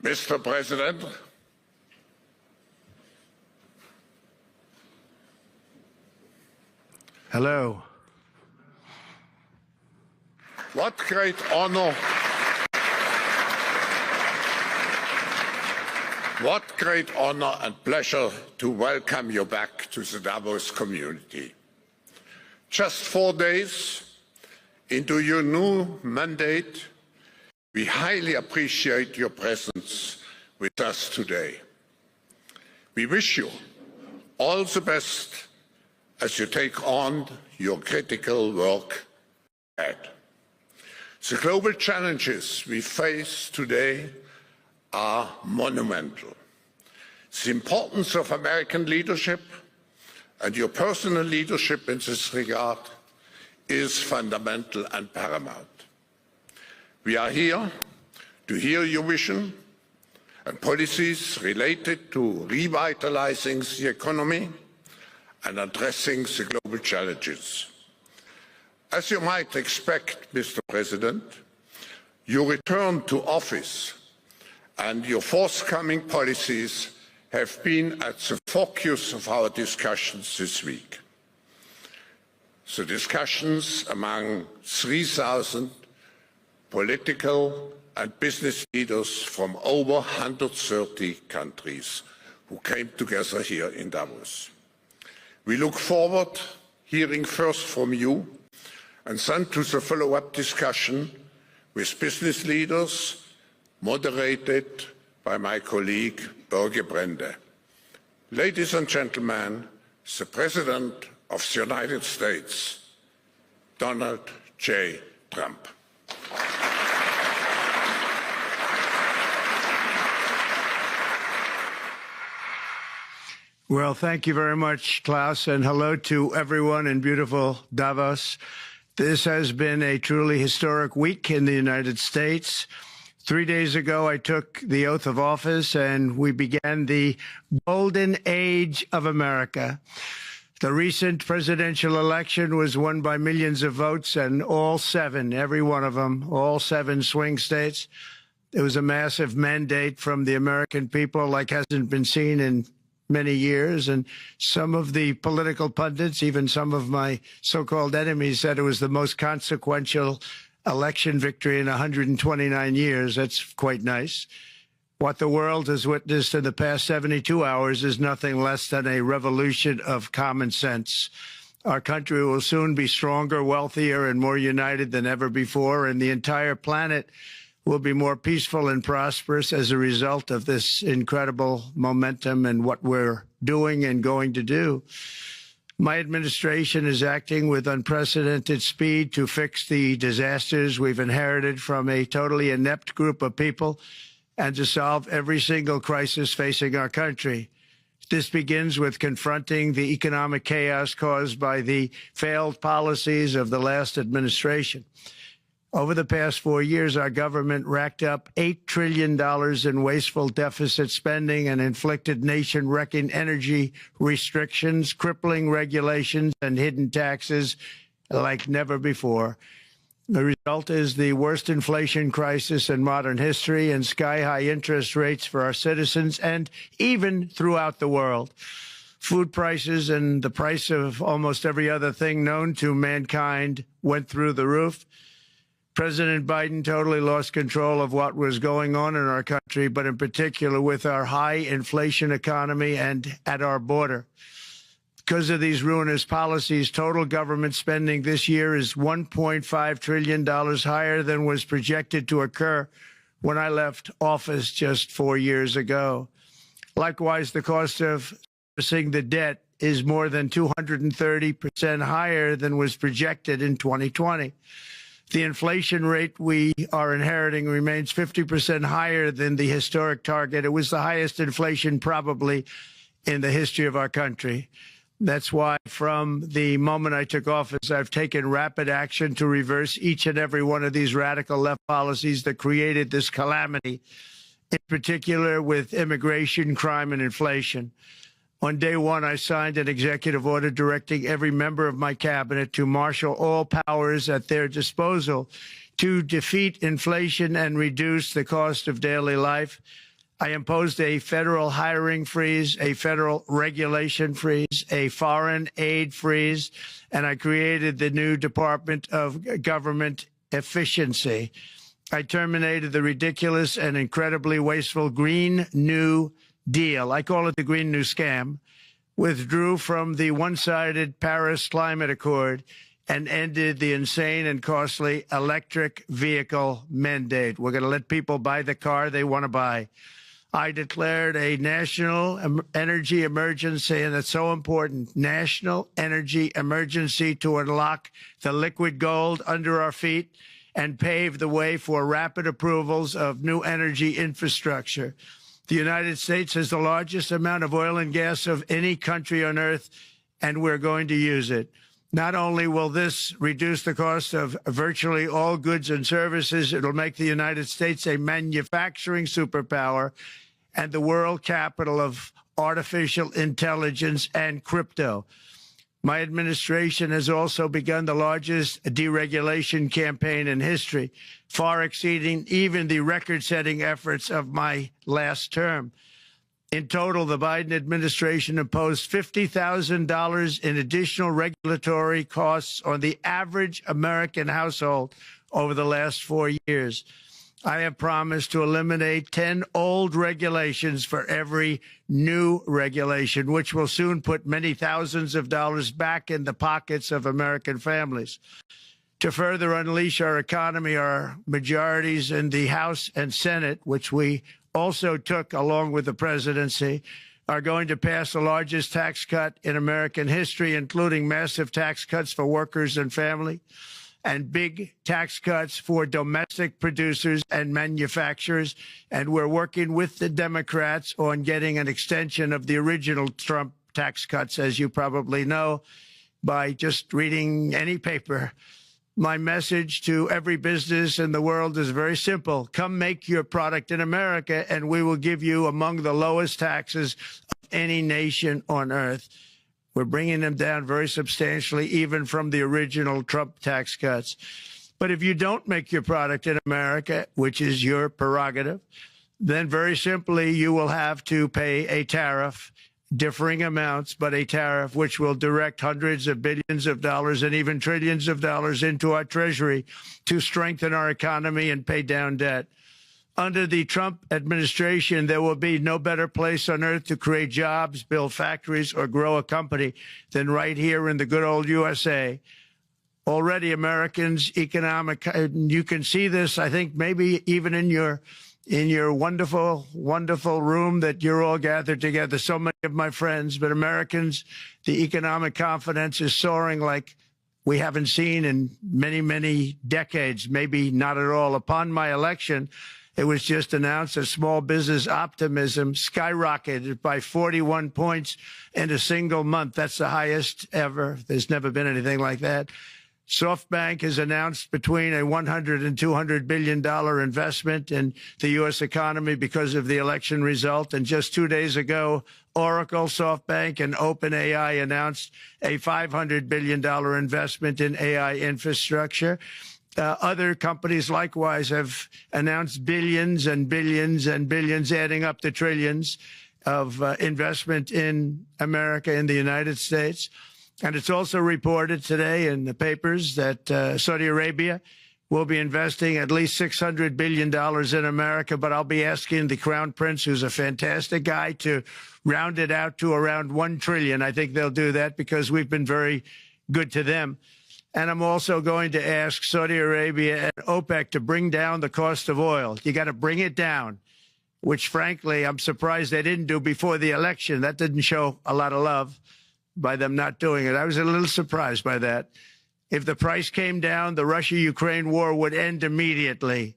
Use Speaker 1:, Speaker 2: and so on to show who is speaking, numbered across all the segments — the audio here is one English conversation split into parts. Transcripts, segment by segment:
Speaker 1: Mr. President,
Speaker 2: hello.
Speaker 1: What great honor and pleasure to welcome you back to the Davos community. Just 4 days into your new mandate, we highly appreciate your presence with us today. We wish you all the best as you take on your critical work ahead. The global challenges we face today are monumental. The importance of American leadership and your personal leadership in this regard is fundamental and paramount. We are here to hear your vision and policies related to revitalizing the economy and addressing the global challenges. As you might expect, Mr. President, your return to office and your forthcoming policies have been at the focus of our discussions this week. The discussions among 3,000 political and business leaders from over 130 countries who came together here in Davos. We look forward to hearing first from you and then to the follow-up discussion with business leaders, moderated by my colleague Børge Brende. Ladies and gentlemen, the President of the United States, Donald J. Trump.
Speaker 2: Well, thank you very much, Klaus, and hello to everyone in beautiful Davos. This has been a truly historic week in the United States. 3 days ago, I took the oath of office, and we began the golden age of America. The recent presidential election was won by millions of votes, and all 7, every one of them, all 7 swing states. It was a massive mandate from the American people like hasn't been seen in many years, and some of the political pundits, even some of my so-called enemies, said it was the most consequential election victory in 129 years. That's quite nice. What the world has witnessed in the past 72 hours is nothing less than a revolution of common sense. Our country will soon be stronger, wealthier, and more united than ever before, and the entire planet will be more peaceful and prosperous as a result of this incredible momentum and what we're doing and going to do. My administration is acting with unprecedented speed to fix the disasters we've inherited from a totally inept group of people and to solve every single crisis facing our country. This begins with confronting the economic chaos caused by the failed policies of the last administration. Over the past 4 years, our government racked up $8 trillion in wasteful deficit spending and inflicted nation-wrecking energy restrictions, crippling regulations, and hidden taxes like never before. The result is the worst inflation crisis in modern history and sky-high interest rates for our citizens and even throughout the world. Food prices and the price of almost every other thing known to mankind went through the roof. President Biden totally lost control of what was going on in our country, but in particular with our high inflation economy and at our border. Because of these ruinous policies, total government spending this year is $1.5 trillion higher than was projected to occur when I left office just 4 years ago. Likewise, the cost of servicing the debt is more than 230% higher than was projected in 2020. The inflation rate we are inheriting remains 50% higher than the historic target. It was the highest inflation probably in the history of our country. That's why from the moment I took office, I've taken rapid action to reverse each and every one of these radical left policies that created this calamity, in particular with immigration, crime, and inflation. On day one, I signed an executive order directing every member of my cabinet to marshal all powers at their disposal to defeat inflation and reduce the cost of daily life. I imposed a federal hiring freeze, a federal regulation freeze, a foreign aid freeze, and I created the new Department of Government Efficiency. I terminated the ridiculous and incredibly wasteful Green New Deal. I call it the Green New Scam. Withdrew from the one-sided Paris Climate Accord and ended the insane and costly electric vehicle mandate. We're going to let people buy the car they want to buy. I declared a national energy emergency, and it's so important, national energy emergency to unlock the liquid gold under our feet and pave the way for rapid approvals of new energy infrastructure. The United States has the largest amount of oil and gas of any country on earth, and we're going to use it. Not only will this reduce the cost of virtually all goods and services, it'll make the United States a manufacturing superpower and the world capital of artificial intelligence and crypto. My administration has also begun the largest deregulation campaign in history, far exceeding even the record-setting efforts of my last term. In total, the Biden administration imposed $50,000 in additional regulatory costs on the average American household over the last 4 years. I have promised to eliminate 10 old regulations for every new regulation, which will soon put many thousands of dollars back in the pockets of American families. To further unleash our economy, our majorities in the House and Senate, which we also took along with the presidency, are going to pass the largest tax cut in American history, including massive tax cuts for workers and family, and big tax cuts for domestic producers and manufacturers. And we're working with the Democrats on getting an extension of the original Trump tax cuts, as you probably know, by just reading any paper. My message to every business in the world is very simple. Come make your product in America, and we will give you among the lowest taxes of any nation on earth. We're bringing them down very substantially, even from the original Trump tax cuts. But if you don't make your product in America, which is your prerogative, then very simply you will have to pay a tariff, differing amounts, but a tariff which will direct hundreds of billions of dollars and even trillions of dollars into our treasury to strengthen our economy and pay down debt. Under the Trump administration, there will be no better place on earth to create jobs, build factories, or grow a company than right here in the good old USA. Already Americans' economic, you can see this, I think, maybe even in your wonderful, wonderful room that you're all gathered together, so many of my friends, but Americans, the economic confidence is soaring like we haven't seen in many, many decades, maybe not at all. Upon my election, it was just announced that small business optimism skyrocketed by 41 points in a single month. That's the highest ever. There's never been anything like that. SoftBank has announced between a $100 and $200 billion investment in the U.S. economy because of the election result. And just 2 days ago, Oracle, SoftBank, and OpenAI announced a $500 billion investment in AI infrastructure. Other companies likewise have announced billions and billions and billions, adding up to trillions of investment in America, in the United States. And it's also reported today in the papers that Saudi Arabia will be investing at least $600 billion in America. But I'll be asking the Crown Prince, who's a fantastic guy, to round it out to around $1 trillion. I think they'll do that because we've been very good to them. And I'm also going to ask Saudi Arabia and OPEC to bring down the cost of oil. You got to bring it down, which, frankly, I'm surprised they didn't do before the election. That didn't show a lot of love by them not doing it. I was a little surprised by that. If the price came down, the Russia-Ukraine war would end immediately.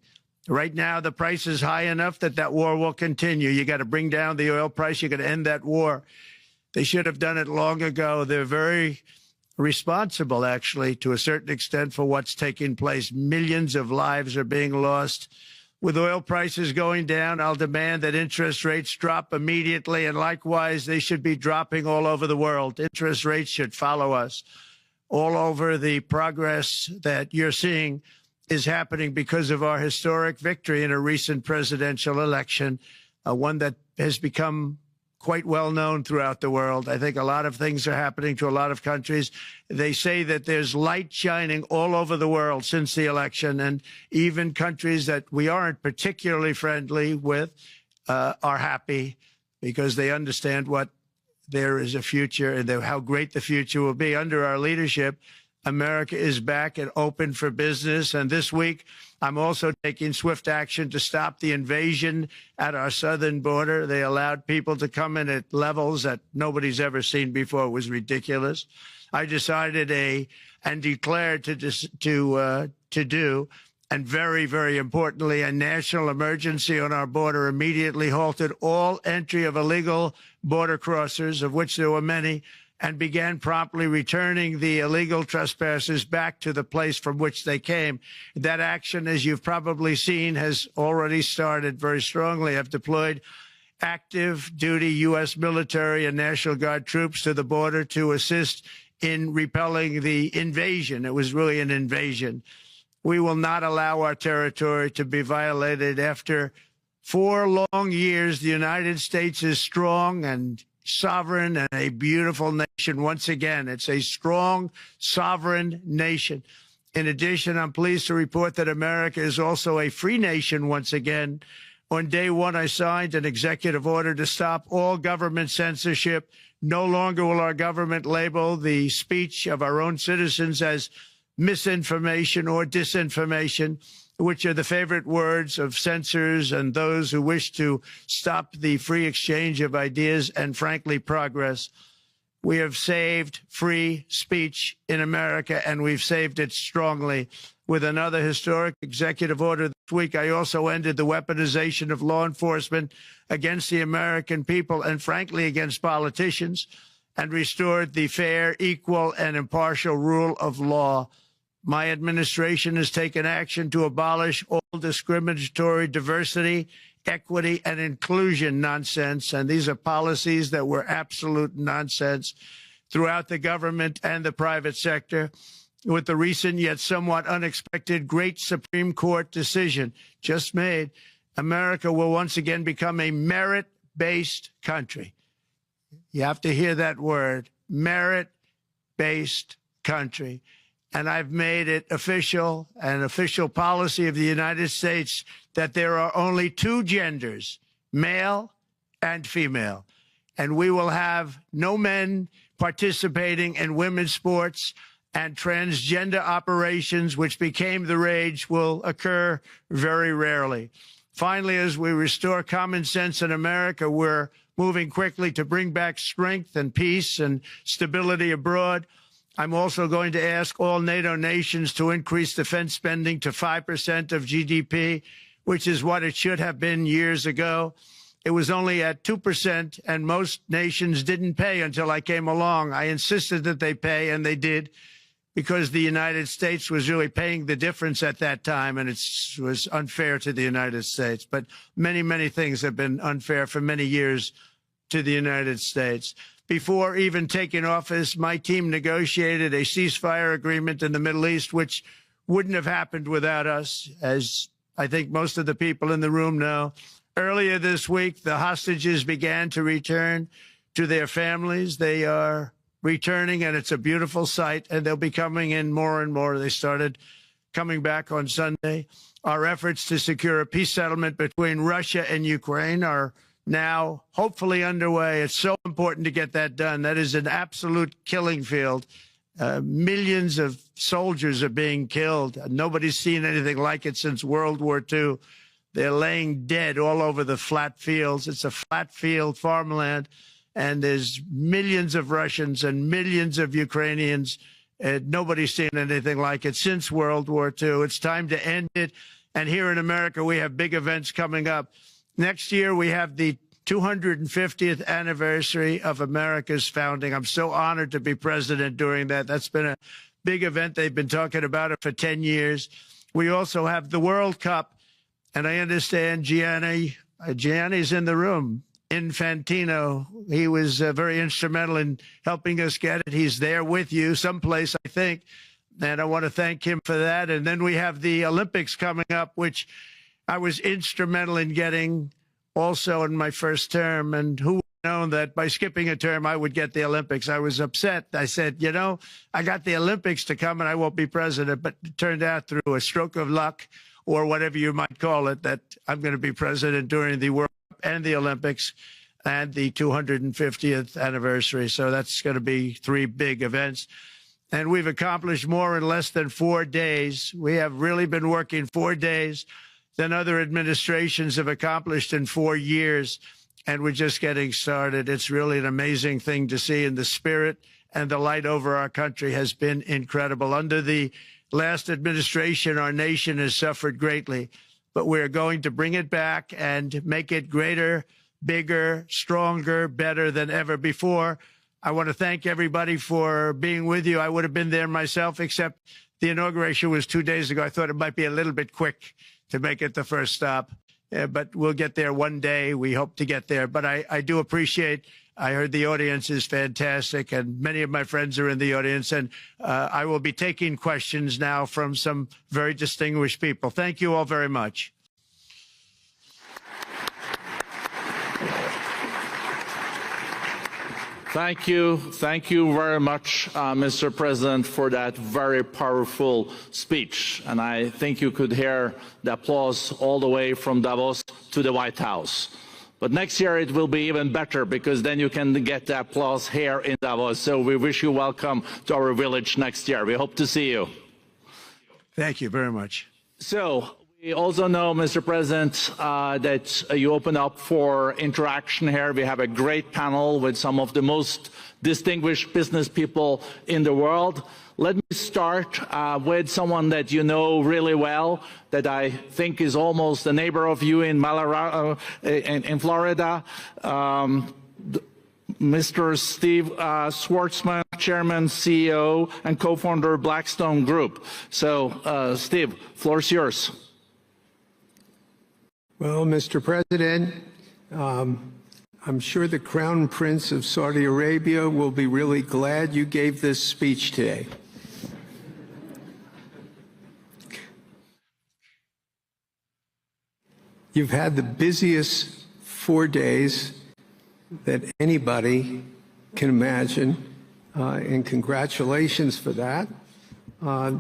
Speaker 2: Right now, the price is high enough that that war will continue. You got to bring down the oil price. You got to end that war. They should have done it long ago. They're very responsible, actually, to a certain extent, for what's taking place. Millions of lives are being lost. With oil prices going down, I'll demand that interest rates drop immediately, and likewise, they should be dropping all over the world. Interest rates should follow us. All over, the progress that you're seeing is happening because of our historic victory in a recent presidential election. one that has become quite well known throughout the world. I think a lot of things are happening to a lot of countries. They say that there's light shining all over the world since the election, and even countries that we aren't particularly friendly with are happy because they understand what there is a future and how great the future will be. Under our leadership, America is back and open for business. And this week, I'm also taking swift action to stop the invasion at our southern border. They allowed people to come in at levels that nobody's ever seen before. It was ridiculous. I decided and declared to do, and very, very importantly, a national emergency on our border, immediately halted all entry of illegal border crossers, of which there were many, and began promptly returning the illegal trespassers back to the place from which they came. That action, as you've probably seen, has already started very strongly. I've deployed active duty U.S. military and National Guard troops to the border to assist in repelling the invasion. It was really an invasion. We will not allow our territory to be violated. After 4 long years, the United States is strong and sovereign and a beautiful nation. Once again, it's a strong, sovereign nation. In addition, I'm pleased to report that America is also a free nation once again. On day one, I signed an executive order to stop all government censorship. No longer will our government label the speech of our own citizens as misinformation or disinformation, which are the favorite words of censors and those who wish to stop the free exchange of ideas and, frankly, progress. We have saved free speech in America, and we've saved it strongly. With another historic executive order this week, I also ended the weaponization of law enforcement against the American people and, frankly, against politicians, and restored the fair, equal, and impartial rule of law. My administration has taken action to abolish all discriminatory diversity, equity, and inclusion nonsense. And these are policies that were absolute nonsense throughout the government and the private sector. With the recent yet somewhat unexpected great Supreme Court decision just made, America will once again become a merit-based country. You have to hear that word, merit-based country. And I've made it official, an official policy of the United States, that there are only 2 genders, male and female. And we will have no men participating in women's sports, and transgender operations, which became the rage, will occur very rarely. Finally, as we restore common sense in America, we're moving quickly to bring back strength and peace and stability abroad. I'm also going to ask all NATO nations to increase defense spending to 5% of GDP, which is what it should have been years ago. It was only at 2%, and most nations didn't pay until I came along. I insisted that they pay, and they did, because the United States was really paying the difference at that time, and it was unfair to the United States. But many, many things have been unfair for many years to the United States. Before even taking office, my team negotiated a ceasefire agreement in the Middle East, which wouldn't have happened without us, as I think most of the people in the room know. Earlier this week, the hostages began to return to their families. They are returning, and it's a beautiful sight, and they'll be coming in more and more. They started coming back on Sunday. Our efforts to secure a peace settlement between Russia and Ukraine are now hopefully underway. It's so important to get that done. That is an absolute killing field. Millions of soldiers are being killed. Nobody's seen anything like it since World War II. They're laying dead all over the flat fields. It's a flat field farmland, and there's millions of Russians and millions of Ukrainians. Nobody's seen anything like it since World War II. It's time to end it. And here in America, we have big events coming up. Next year, we have the 250th anniversary of America's founding. I'm so honored to be president during that. That's been a big event. They've been talking about it for 10 years. We also have the World Cup. And I understand Gianni's in the room. Infantino, he was very instrumental in helping us get it. He's there with you someplace, I think. And I want to thank him for that. And then we have the Olympics coming up, which I was instrumental in getting also in my first term. And who would have known that by skipping a term, I would get the Olympics? I was upset. I said, you know, I got the Olympics to come and I won't be president. But it turned out through a stroke of luck, or whatever you might call it, that I'm going to be president during the World Cup and the Olympics and the 250th anniversary. So that's going to be three big events. And we've accomplished more in less than 4 days. We have really been working 4 days than other administrations have accomplished in 4 years. And we're just getting started. It's really an amazing thing to see. And the spirit and the light over our country has been incredible. Under the last administration, our nation has suffered greatly, but we're going to bring it back and make it greater, bigger, stronger, better than ever before. I want to thank everybody for being with you. I would have been there myself, except the inauguration was 2 days ago. I thought it might be a little bit quick to make it the first stop, but we'll get there one day. We hope to get there. But I do appreciate, I heard the audience is fantastic, and many of my friends are in the audience, and I will be taking questions now from some very distinguished people. Thank you all very much.
Speaker 3: Thank you. Thank you very much, Mr. President, for that very powerful speech. And I think you could hear the applause all the way from Davos to the White House. But next year it will be even better, because then you can get the applause here in Davos. So we wish you welcome to our village next year. We hope to see you.
Speaker 2: Thank you very much.
Speaker 3: So we also know, Mr. President, that you open up for interaction here. We have a great panel with some of the most distinguished business people in the world. Let me start with someone that you know really well, that I think is almost a neighbor of you in Florida, Mr. Steve Schwarzman, Chairman, CEO, and co-founder of Blackstone Group. So, Steve, floor is yours.
Speaker 4: Well, Mr. President, I'm sure the Crown Prince of Saudi Arabia will be really glad you gave this speech today. You've had the busiest 4 days that anybody can imagine, and congratulations for that. My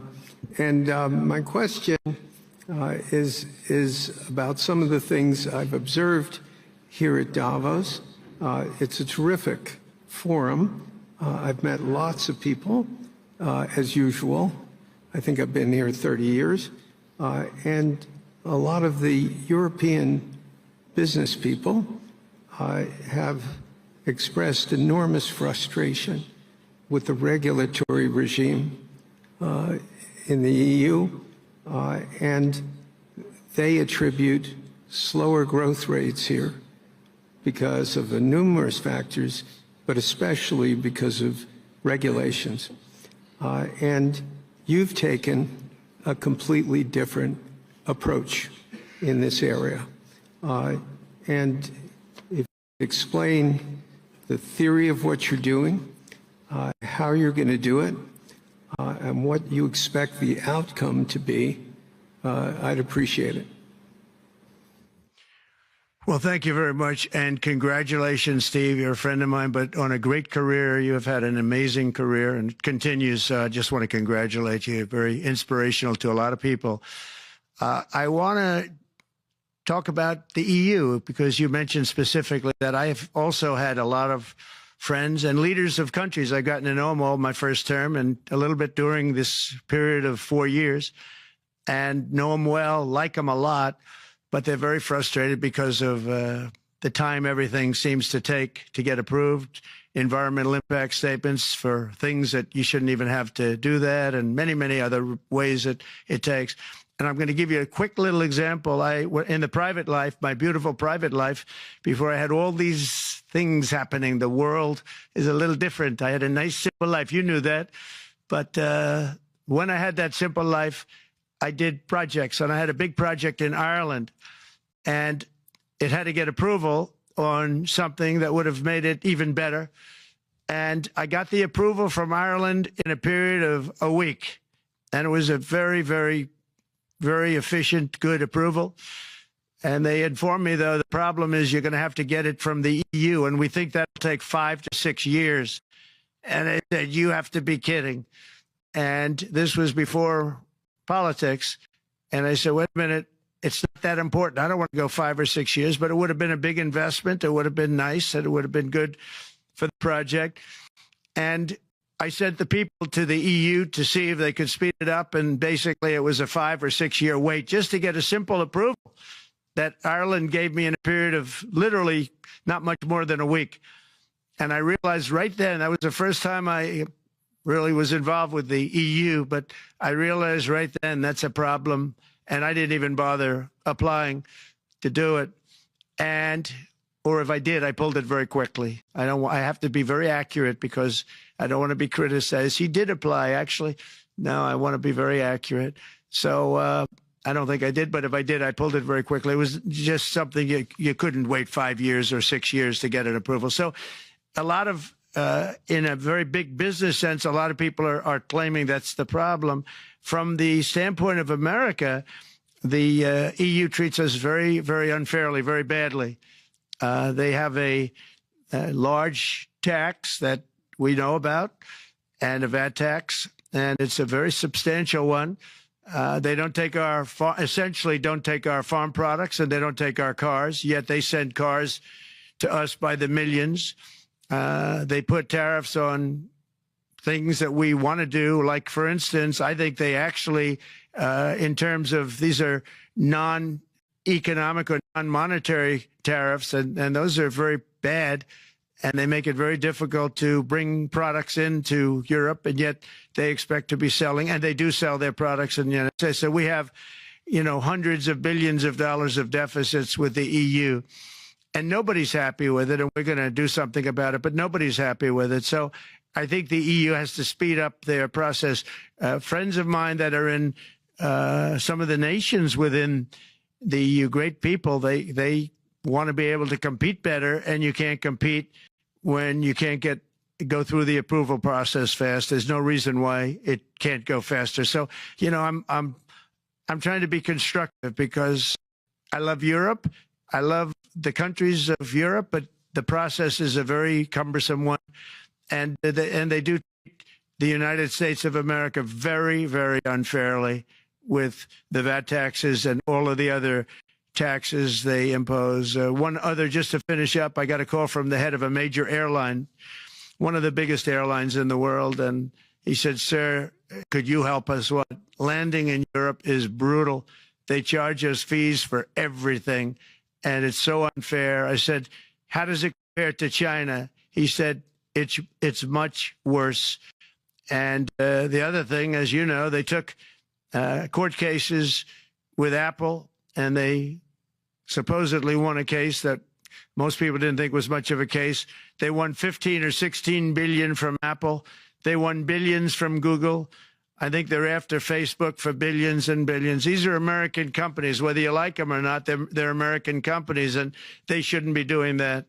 Speaker 4: question is about some of the things I've observed here at Davos. It's a terrific forum. I've met lots of people, as usual. I think I've been here 30 years. And a lot of the European business people have expressed enormous frustration with the regulatory regime in the EU. And they attribute slower growth rates here because of numerous factors, but especially because of regulations. And you've taken a completely different approach in this area. And if you explain the theory of what you're doing, how you're going to do it, and what you expect the outcome to be, I'd appreciate it.
Speaker 2: Well, thank you very much. And congratulations, Steve. You're a friend of mine, but on a great career. You have had an amazing career, and it continues. Just want to congratulate you. Very inspirational to a lot of people. I want to talk about the EU, because you mentioned specifically that I have also had a lot of friends and leaders of countries. I've gotten to know them all my first term and a little bit during this period of 4 years, and know them well, like them a lot, but they're very frustrated because of the time everything seems to take to get approved, environmental impact statements for things that you shouldn't even have to do that, and many, many other ways that it takes. And I'm going to give you a quick little example. In the private life, my beautiful private life, before I had all these things happening, the world is a little different. I had a nice, simple life. You knew that. But when I had that simple life, I did projects. And I had a big project in Ireland. And it had to get approval on something that would have made it even better. And I got the approval from Ireland in a period of a week. And it was a very, very, very efficient, good approval. And they informed me, though, the problem is you're going to have to get it from the EU, and we think that'll take 5 to 6 years. And they said, you have to be kidding. And this was before politics. And I said, wait a minute, it's not that important. I don't want to go 5 or 6 years, but it would have been a big investment. It would have been nice, and it would have been good for the project. And I sent the people to the EU to see if they could speed it up. And basically, it was a 5 or 6 year wait just to get a simple approval that Ireland gave me in a period of literally not much more than a week. And I realized right then, that was the first time I really was involved with the EU, but I realized right then that's a problem. And I didn't even bother applying to do it. Or if I did, I pulled it very quickly. I have to be very accurate because I don't want to be criticized. He did apply, actually. No, I want to be very accurate. So I don't think I did, but if I did, I pulled it very quickly. It was just something you couldn't wait 5 years or 6 years to get an approval. So a lot of, in a very big business sense, a lot of people are claiming that's the problem. From the standpoint of America, the EU treats us very, very unfairly, very badly. They have a large tax that we know about, and a VAT tax, and it's a very substantial one. They don't take essentially don't take our farm products, and they don't take our cars, yet they send cars to us by the millions. They put tariffs on things that we want to do. Like, for instance, I think they actually, in terms of these are non-economic or non-monetary tariffs, and those are very bad, and they make it very difficult to bring products into Europe, and yet they expect to be selling, and they do sell their products in the United States. So we have, hundreds of billions of dollars of deficits with the EU, and nobody's happy with it, and we're going to do something about it, but nobody's happy with it. So I think the EU has to speed up their process. Friends of mine that are in some of the nations within the EU, great people, they want to be able to compete better, and you can't compete when you can't go through the approval process fast. There's no reason why it can't go faster. So, I'm trying to be constructive because I love Europe. I love the countries of Europe, but the process is a very cumbersome one. And they do treat the United States of America very, very unfairly with the VAT taxes and all of the other taxes they impose. One other, just to finish up, I got a call from the head of a major airline, one of the biggest airlines in the world, and he said, sir, could you help us? What? Landing in Europe is brutal. They charge us fees for everything, and it's so unfair. I said, how does it compare to China? He said, it's much worse. And the other thing, as you know, they took court cases with Apple, and they supposedly won a case that most people didn't think was much of a case. They won 15 or 16 billion from Apple. They won billions from Google. I think they're after Facebook for billions and billions. These are American companies, whether you like them or not. They're American companies, and they shouldn't be doing that.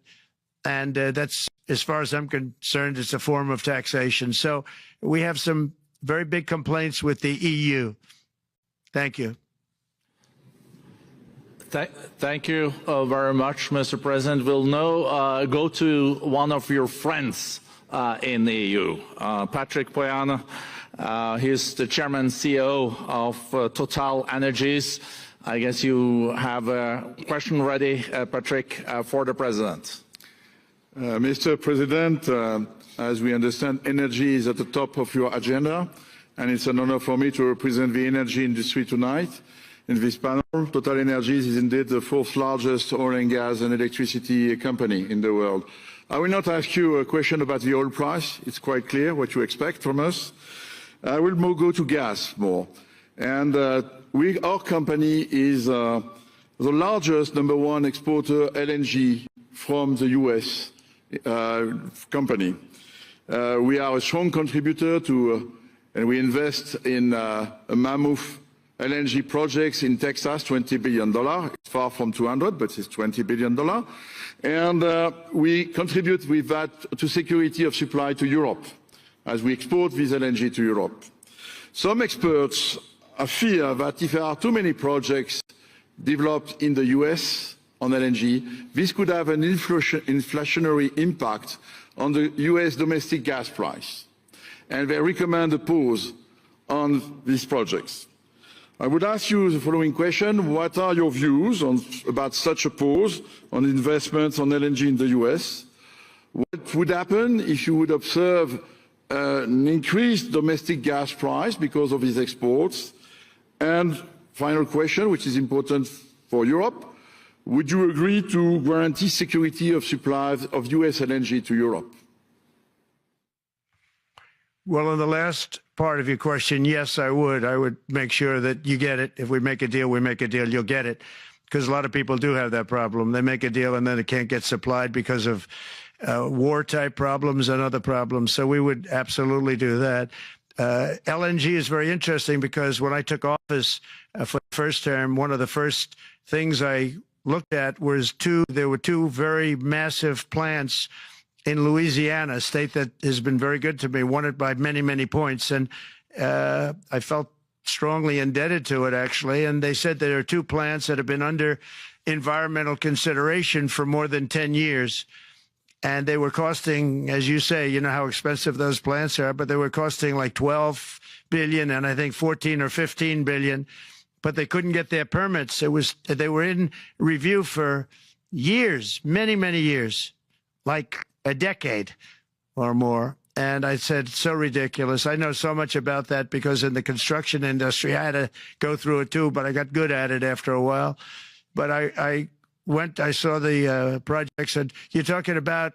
Speaker 2: And that's, as far as I'm concerned, it's a form of taxation. So we have some very big complaints with the EU. Thank you.
Speaker 3: Thank you very much, Mr. President. We'll now go to one of your friends in the EU, Patrick Pouyanné. He's the chairman CEO of Total Energies. I guess you have a question ready, Patrick, for the president.
Speaker 5: Mr. President, as we understand, energy is at the top of your agenda, and it's an honor for me to represent the energy industry tonight. In this panel, Total Energies is indeed the fourth largest oil and gas and electricity company in the world. I will not ask you a question about the oil price. It's quite clear what you expect from us. I will go to gas more. And our company is the largest #1 exporter LNG from the US company. We are a strong contributor to, and we invest in a mammoth LNG projects in Texas, $20 billion. It's far from 200, but it's $20 billion. And we contribute with that to security of supply to Europe, as we export this LNG to Europe. Some experts fear that if there are too many projects developed in the US on LNG, this could have an inflationary impact on the US domestic gas price. And they recommend a pause on these projects. I would ask you the following question. What are your views about such a pause on investments on LNG in the US? What would happen if you would observe an increased domestic gas price because of these exports? And final question, which is important for Europe, would you agree to guarantee security of supply of US LNG to Europe?
Speaker 2: Well, on the last part of your question, yes, I would. I would make sure that you get it. If we make a deal, we make a deal, you'll get it. Because a lot of people do have that problem. They make a deal and then it can't get supplied because of war-type problems and other problems. So we would absolutely do that. LNG is very interesting because when I took office for the first term, one of the first things I looked at was there were two very massive plants in Louisiana, a state that has been very good to me, won it by many, many points. And I felt strongly indebted to it, actually. And they said there are two plants that have been under environmental consideration for more than 10 years. And they were costing, as you say, you know how expensive those plants are, but they were costing like 12 billion and I think 14 or 15 billion, but they couldn't get their permits. They were in review for years, many, many years, like a decade or more. And I said, so ridiculous. I know so much about that because in the construction industry, I had to go through it too, but I got good at it after a while. But I saw the projects, and you're talking about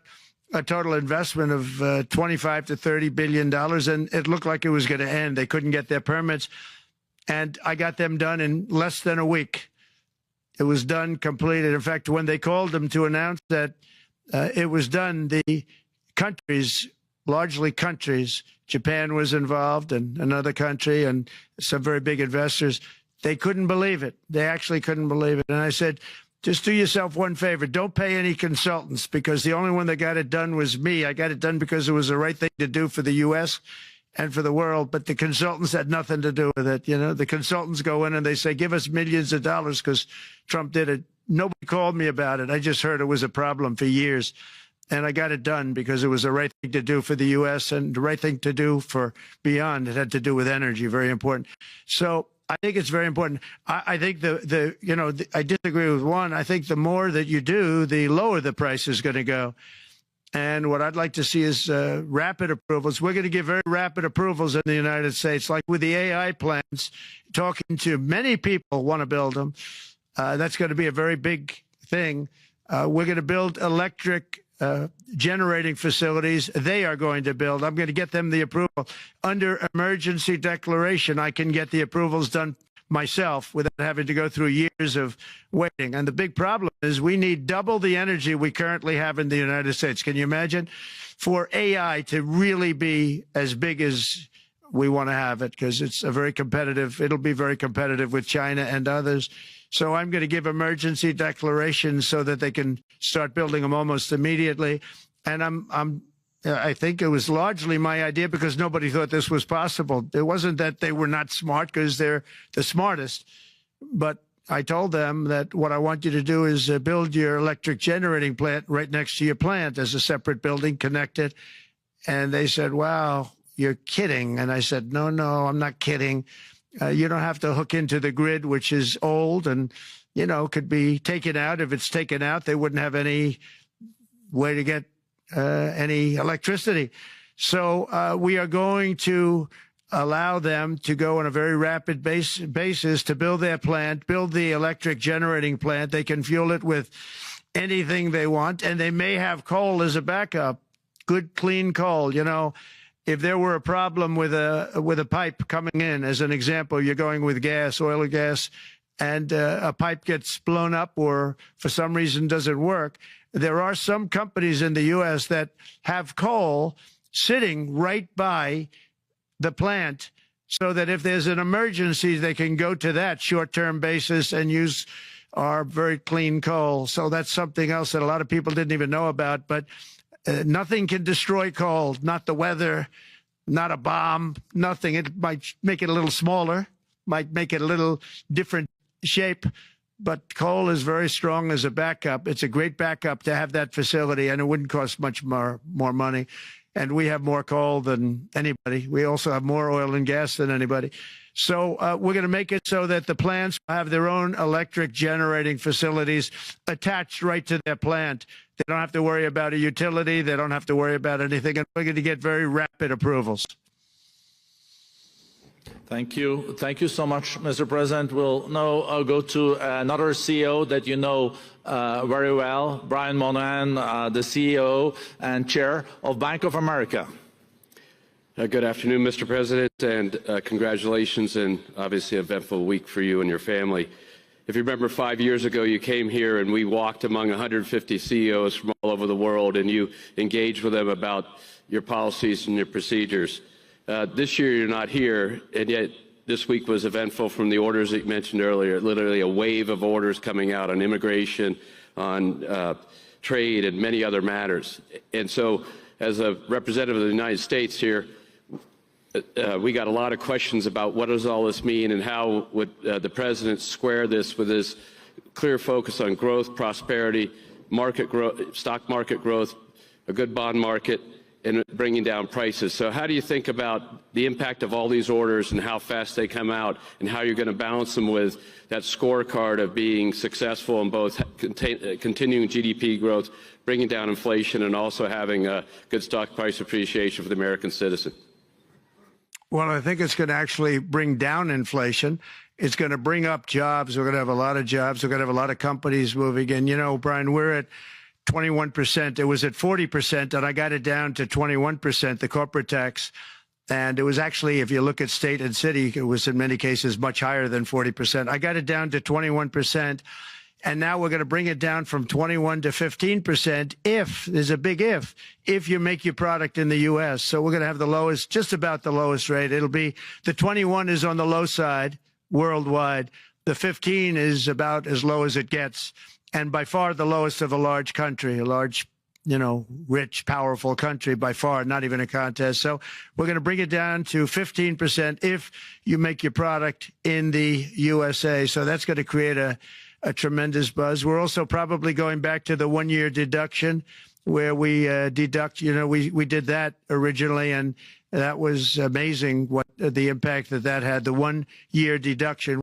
Speaker 2: a total investment of 25 to $30 billion, and it looked like it was going to end. They couldn't get their permits, and I got them done in less than a week. It was done, completed. In fact, when they called them to announce that it was done, the countries, largely countries, Japan was involved and another country and some very big investors, they couldn't believe it. They actually couldn't believe it. And I said, just do yourself one favor. Don't pay any consultants, because the only one that got it done was me. I got it done because it was the right thing to do for the U.S. and for the world. But the consultants had nothing to do with it. You know, the consultants go in and they say, give us millions of dollars because Trump did it. Nobody called me about it. I just heard it was a problem for years. And I got it done because it was the right thing to do for the U.S. and the right thing to do for beyond. It had to do with energy, very important. So I think it's very important. I think I disagree with one. I think the more that you do, the lower the price is going to go. And what I'd like to see is rapid approvals. We're going to give very rapid approvals in the United States, like with the AI plants, talking to many people want to build them. That's going to be a very big thing. We're going to build electric generating facilities. They are going to build. I'm going to get them the approval. Under emergency declaration, I can get the approvals done myself without having to go through years of waiting. And the big problem is we need double the energy we currently have in the United States. Can you imagine? For AI to really be as big as we want to have it, because it's a very competitive, it'll be very competitive with China and others. So I'm going to give emergency declarations so that they can start building them almost immediately. And I think it was largely my idea because nobody thought this was possible. It wasn't that they were not smart, because they're the smartest. But I told them that what I want you to do is build your electric generating plant right next to your plant as a separate building, connected. And they said, wow, you're kidding. And I said, no, I'm not kidding. You don't have to hook into the grid, which is old and, could be taken out. If it's taken out, they wouldn't have any way to get any electricity. So we are going to allow them to go on a very rapid basis to build their plant, build the electric generating plant. They can fuel it with anything they want, and they may have coal as a backup, good, clean coal. If there were a problem with a pipe coming in, as an example, you're going with gas, oil or gas, and a pipe gets blown up or for some reason doesn't work, there are some companies in the U.S. that have coal sitting right by the plant so that if there's an emergency, they can go to that short-term basis and use our very clean coal. So that's something else that a lot of people didn't even know about. But nothing can destroy coal, not the weather, not a bomb, nothing. It might make it a little smaller, might make it a little different shape, but coal is very strong as a backup. It's a great backup to have that facility, and it wouldn't cost much more money. And we have more coal than anybody. We also have more oil and gas than anybody. So we're going to make it so that the plants have their own electric generating facilities attached right to their plant. They don't have to worry about a utility. They don't have to worry about anything. And we're going to get very rapid approvals.
Speaker 3: Thank you. Thank you so much, Mr. President. We'll now go to another CEO that you know very well, Brian Moynihan, the CEO and Chair of Bank of America.
Speaker 6: Good afternoon, Mr. President, and congratulations and obviously an eventful week for you and your family. If you remember 5 years ago, you came here and we walked among 150 CEOs from all over the world and you engaged with them about your policies and your procedures. This year you're not here, and yet this week was eventful from the orders that you mentioned earlier, literally a wave of orders coming out on immigration, on trade, and many other matters. And so as a representative of the United States here, we got a lot of questions about what does all this mean and how would the President square this with his clear focus on growth, prosperity, market growth, stock market growth, a good bond market, and bringing down prices. So how do you think about the impact of all these orders and how fast they come out and how you're going to balance them with that scorecard of being successful in both continuing GDP growth, bringing down inflation, and also having a good stock price appreciation for the American citizen?
Speaker 2: Well, I think it's going to actually bring down inflation. It's going to bring up jobs. We're going to have a lot of jobs. We're going to have a lot of companies moving in. You know, Brian, we're at 21%. It was at 40%, and I got it down to 21%, the corporate tax. And it was actually, if you look at state and city, it was in many cases much higher than 40%. I got it down to 21%. And now we're going to bring it down from 21 to 15% if, there's a big if you make your product in the U.S. So we're going to have the lowest, just about the lowest rate. It'll be, the 21 is on the low side worldwide. The 15 is about as low as it gets. And by far the lowest of a large country, a large, you know, rich, powerful country by far, not even a contest. So we're going to bring it down to 15% if you make your product in the USA. So that's going to create a tremendous buzz. We're also probably going back to the 1 year deduction where we deduct, you know, we did that originally, and that was amazing what the impact that had. The 1 year deduction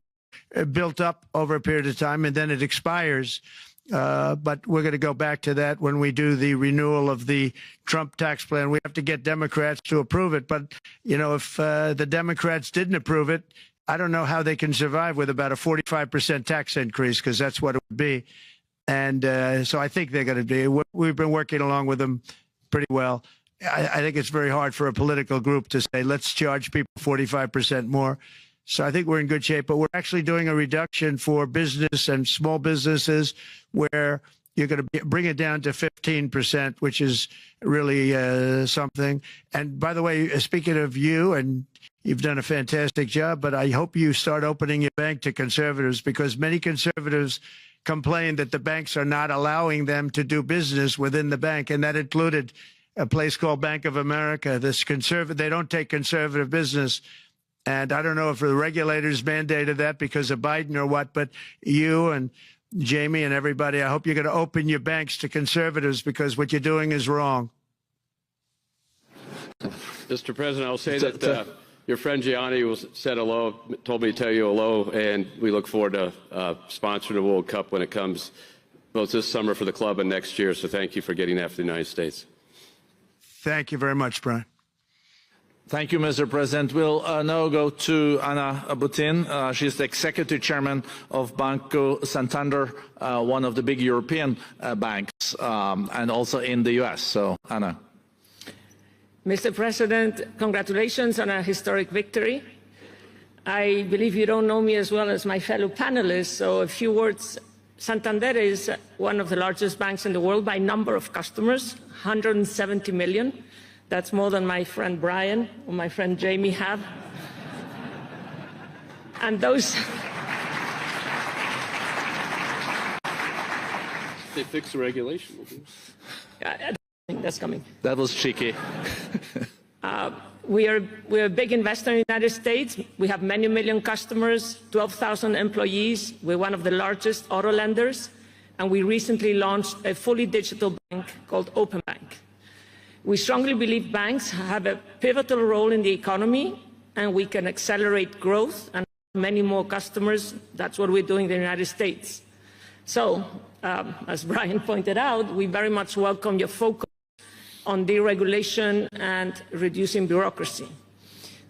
Speaker 2: built up over a period of time, and then it expires. But we're going to go back to that when we do the renewal of the Trump tax plan. We have to get Democrats to approve it. But, you know, if the Democrats didn't approve it, I don't know how they can survive with about a 45% tax increase, because that's what it would be. And so I think they're going to be. We've been working along with them pretty well. I think it's very hard for a political group to say, let's charge people 45% more. So I think we're in good shape. But we're actually doing a reduction for business and small businesses where you're going to bring it down to 15%, which is really something. And by the way, speaking of you, and you've done a fantastic job, but I hope you start opening your bank to conservatives, because many conservatives complain that the banks are not allowing them to do business within the bank. And that included a place called Bank of America. They don't take conservative business. And I don't know if the regulators mandated that because of Biden or what, but you and Jamie and everybody, I hope you're going to open your banks to conservatives, because what you're doing is wrong.
Speaker 6: Mr. President, I'll say that your friend Gianni said hello, told me to tell you hello, and we look forward to sponsoring the World Cup when it comes, both this summer for the club and next year. So thank you for getting that for the United States.
Speaker 2: Thank you very much, Brian.
Speaker 3: Thank you, Mr. President. We'll now go to Anna Butin. She's the Executive Chairman of Banco Santander, one of the big European banks, and also in the U.S. So, Anna.
Speaker 7: Mr. President, congratulations on a historic victory. I believe you don't know me as well as my fellow panelists, so a few words. Santander is one of the largest banks in the world by number of customers, 170 million. That's more than my friend Brian or my friend Jamie have. And those...
Speaker 6: They fixed the regulation.
Speaker 7: I think that's coming.
Speaker 3: That was cheeky.
Speaker 7: we're a big investor in the United States. We have many million customers, 12,000 employees. We're one of the largest auto lenders, and we recently launched a fully digital bank called Open Bank. We strongly believe banks have a pivotal role in the economy, and we can accelerate growth and many more customers. That's what we're doing in the United States. So, as Brian pointed out, we very much welcome your focus on deregulation and reducing bureaucracy.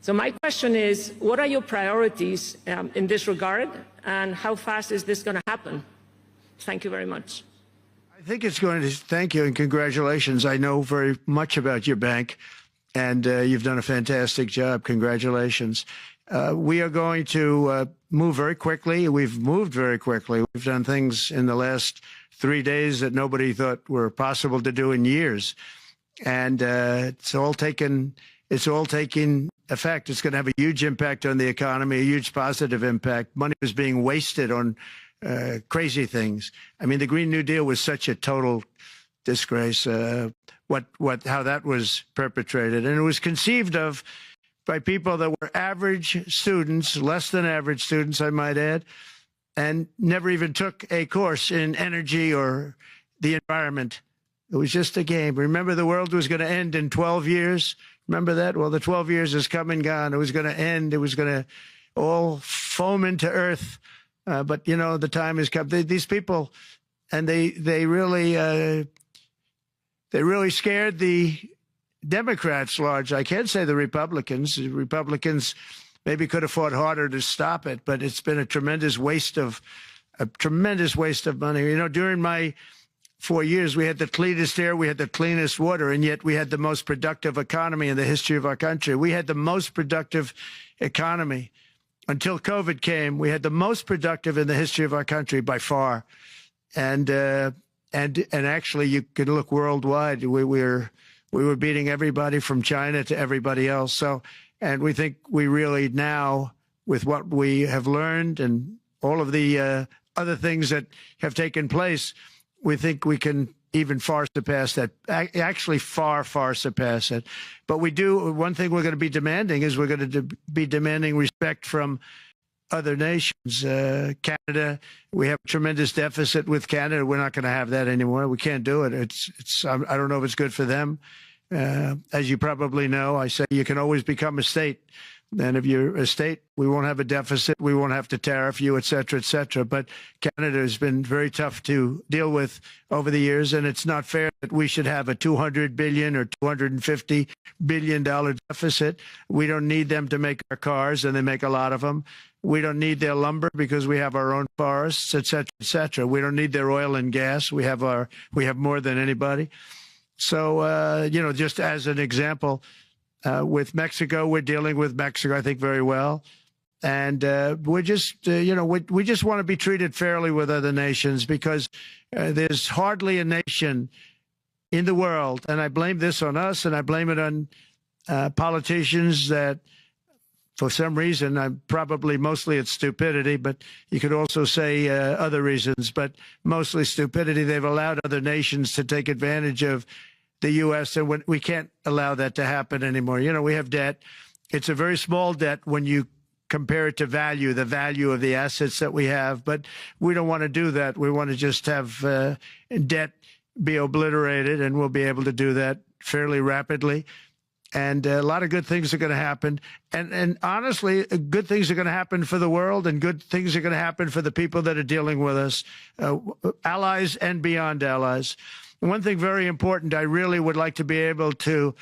Speaker 7: So my question is, what are your priorities in this regard, and how fast is this going to happen? Thank you very much.
Speaker 2: I think it's going to, thank you and congratulations. I know very much about your bank, and you've done a fantastic job. Congratulations. We are going to move very quickly. We've moved very quickly. We've done things in the last 3 days that nobody thought were possible to do in years. And it's all taking effect. It's going to have a huge impact on the economy, a huge positive impact. Money was being wasted on crazy things. I mean, the Green New Deal was such a total disgrace, how that was perpetrated. And it was conceived of by people that were average students, less than average students, I might add, and never even took a course in energy or the environment. It was just a game. Remember, the world was going to end in 12 years? Remember that? Well, the 12 years has come and gone. It was going to end. It was going to all foam into earth. But, you know, the time has come. These people, and they really scared the Democrats large. I can't say the Republicans. The Republicans maybe could have fought harder to stop it, but it's been a tremendous waste of money. You know, during my 4 years, we had the cleanest air, we had the cleanest water, and yet we had the most productive economy in the history of our country. We had the most productive economy until COVID came. We had the most productive in the history of our country by far, and actually, you could look worldwide. We were beating everybody from China to everybody else. So, and we think we really now, with what we have learned and all of the other things that have taken place, we think we can even far surpass that, actually far surpass it. But we do, one thing we're going to be demanding is we're going to be demanding respect from other nations. Canada, we have a tremendous deficit with Canada. We're not going to have that anymore. We can't do it. I don't know if it's good for them. As you probably know, I say you can always become a state. And if you're a state, we won't have a deficit. We won't have to tariff you, et cetera, et cetera. But Canada has been very tough to deal with over the years. And it's not fair that we should have a $200 billion or $250 billion deficit. We don't need them to make our cars, and they make a lot of them. We don't need their lumber because we have our own forests, et cetera, et cetera. We don't need their oil and gas. We have more than anybody. So, you know, just as an example, with Mexico, we're dealing with Mexico, I think, very well. And we're just, you know, we just want to be treated fairly with other nations, because there's hardly a nation in the world, and I blame this on us, and I blame it on politicians that, for some reason, probably mostly it's stupidity, but you could also say other reasons, but mostly stupidity. They've allowed other nations to take advantage of the U.S., and we can't allow that to happen anymore. You know, we have debt. It's a very small debt when you compare it to the value of the assets that we have, but we don't want to do that. We want to just have debt be obliterated, and we'll be able to do that fairly rapidly. And a lot of good things are going to happen. And honestly, good things are going to happen for the world, and good things are going to happen for the people that are dealing with us, allies and beyond allies. One thing very important, I really would like to be able to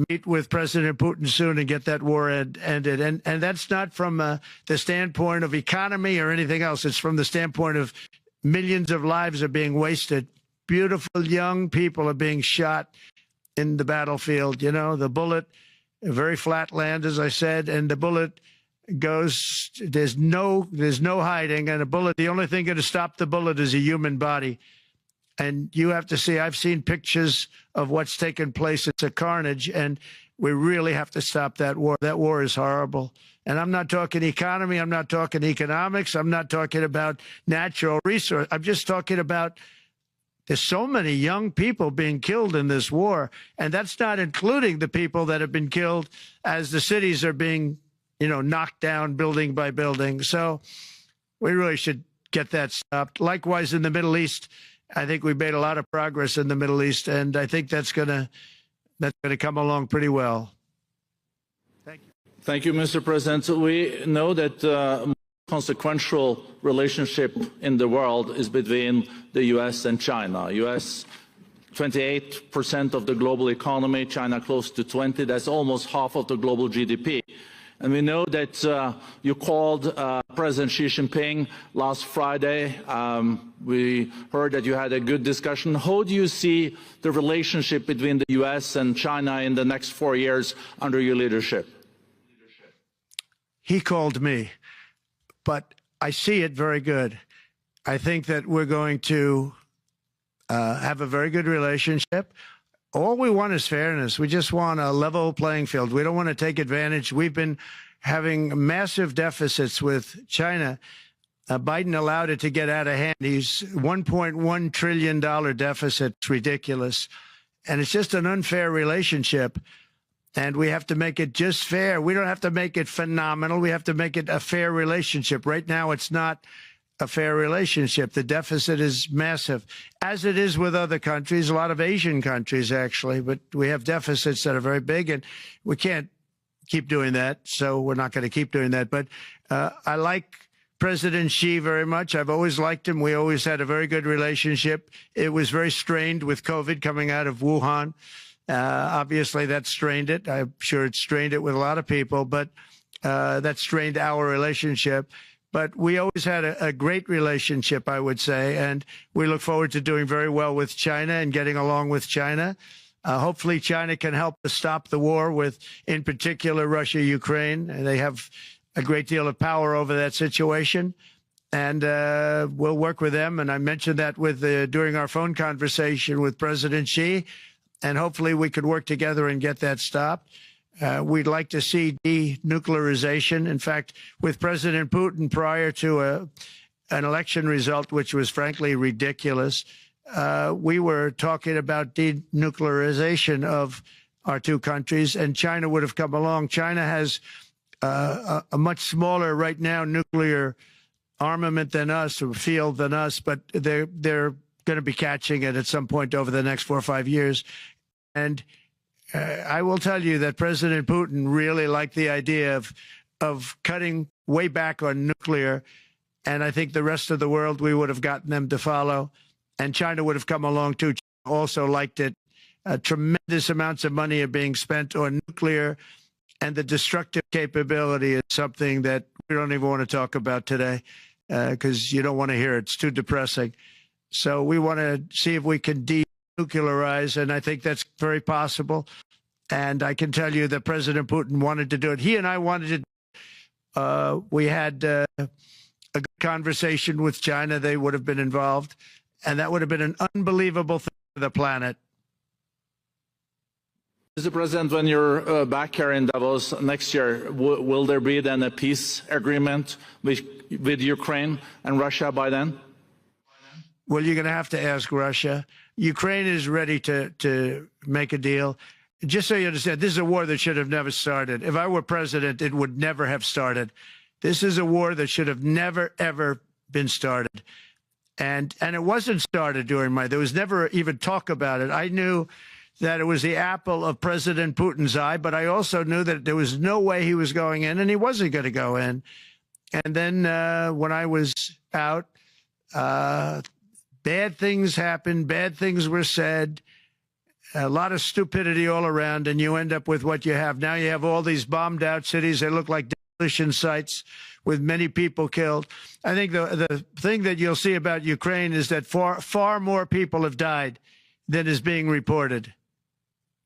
Speaker 2: meet with President Putin soon and get that war ended. And that's not from the standpoint of economy or anything else. It's from the standpoint of millions of lives are being wasted. Beautiful young people are being shot in the battlefield. You know, the bullet, very flat land, as I said, and the bullet goes, there's no hiding. And a bullet, the only thing going to stop the bullet is a human body. And you have to see, I've seen pictures of what's taken place. It's a carnage, and we really have to stop that war. That war is horrible. And I'm not talking economy. I'm not talking economics. I'm not talking about natural resource. I'm just talking about There's so many young people being killed in this war, and that's not including the people that have been killed as the cities are being, knocked down building by building. So we really should get that stopped. Likewise, in the Middle East, I think we made a lot of progress in the Middle East, and I think that's gonna come along pretty well. Thank you.
Speaker 3: Thank you, Mr. President. We know that the consequential relationship in the world is between the U.S. and China. U.S. 28% of the global economy, China close to 20. That's almost half of the global GDP. And we know that you called President Xi Jinping last Friday. We heard that you had a good discussion. How do you see the relationship between the U.S. and China in the next 4 years under your leadership?
Speaker 2: He called me, but I see it very good. I think that we're going to have a very good relationship. All we want is fairness. We just want a level playing field. We don't want to take advantage. We've been having massive deficits with China. Biden allowed it to get out of hand. He's $1.1 trillion deficit. It's ridiculous. And it's just an unfair relationship. And we have to make it just fair. We don't have to make it phenomenal. We have to make it a fair relationship. Right now, it's not a fair relationship. The deficit is massive, as it is with other countries, a lot of Asian countries, actually. But we have deficits that are very big, and we can't keep doing that. So we're not going to keep doing that. But I like President Xi very much. I've always liked him. We always had a very good relationship. It was very strained with COVID coming out of Wuhan. Obviously, that strained it. I'm sure it strained it with a lot of people, but that strained our relationship. But we always had a great relationship, I would say, and we look forward to doing very well with China and getting along with China. Hopefully, China can help us stop the war with, in particular, Russia, Ukraine. They have a great deal of power over that situation, and we'll work with them. And I mentioned that during our phone conversation with President Xi, and hopefully we could work together and get that stopped. We'd like to see denuclearization. In fact, with President Putin, prior to an election result, which was frankly ridiculous, we were talking about denuclearization of our two countries, and China would have come along. China has a much smaller right now nuclear armament than us, or field than us, but they're going to be catching it at some point over the next 4 or 5 years. And I will tell you that President Putin really liked the idea of cutting way back on nuclear. And I think the rest of the world, we would have gotten them to follow. And China would have come along, too. China also liked it. Tremendous amounts of money are being spent on nuclear. And the destructive capability is something that we don't even want to talk about today because you don't want to hear it. It's too depressing. So we want to see if we can denuclearize, and I think that's very possible. And I can tell you that President Putin wanted to do it. He and I wanted to. We had a good conversation with China. They would have been involved, and that would have been an unbelievable thing for the planet.
Speaker 3: Mr. President, when you're back here in Davos next year, will there be then a peace agreement with Ukraine and Russia by then?
Speaker 2: Well, you're going to have to ask Russia. Ukraine is ready to make a deal. Just so you understand, this is a war that should have never started. If I were president, it would never have started. This is a war that should have never, ever been started. And it wasn't started during there was never even talk about it. I knew that it was the apple of President Putin's eye, but I also knew that there was no way he was going in, and he wasn't going to go in. And then when I was out, bad things happened, bad things were said, a lot of stupidity all around, and you end up with what you have. Now you have all these bombed out cities. They look like demolition sites with many people killed. I think the thing that you'll see about Ukraine is that far more people have died than is being reported.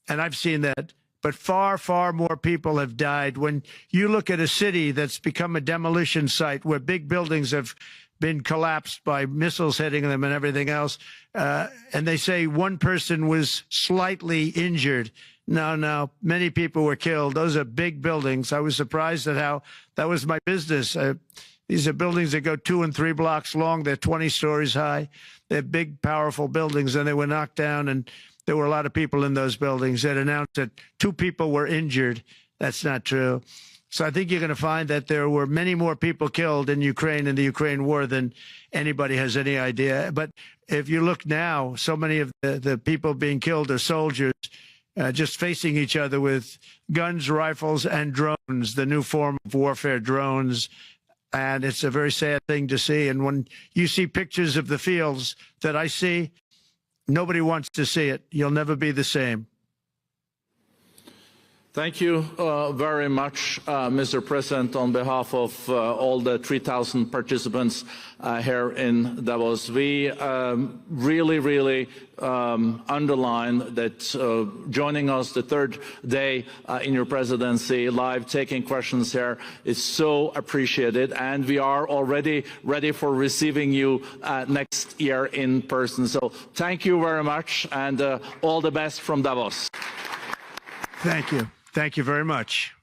Speaker 2: And I've seen that. But far, far more people have died. When you look at a city that's become a demolition site where big buildings have been collapsed by missiles hitting them and everything else, and they say one person was slightly injured. No, many people were killed. Those are big buildings. I was surprised at how that was my business. These are buildings that go 2 and 3 blocks long. They're 20 stories high. They're big, powerful buildings, and they were knocked down, and there were a lot of people in those buildings. That announced that 2 people were injured. That's not true. So I think you're going to find that there were many more people killed in Ukraine in the Ukraine war than anybody has any idea. But if you look now, so many of the people being killed are soldiers just facing each other with guns, rifles, and drones, the new form of warfare, drones. And it's a very sad thing to see. And when you see pictures of the fields that I see, nobody wants to see it. You'll never be the same.
Speaker 3: Thank you very much, Mr. President, on behalf of all the 3,000 participants here in Davos. We really underline that joining us the 3rd day in your presidency, live taking questions here is so appreciated, and we are already ready for receiving you next year in person. So thank you very much, and all the best from Davos.
Speaker 2: Thank you. Thank you very much.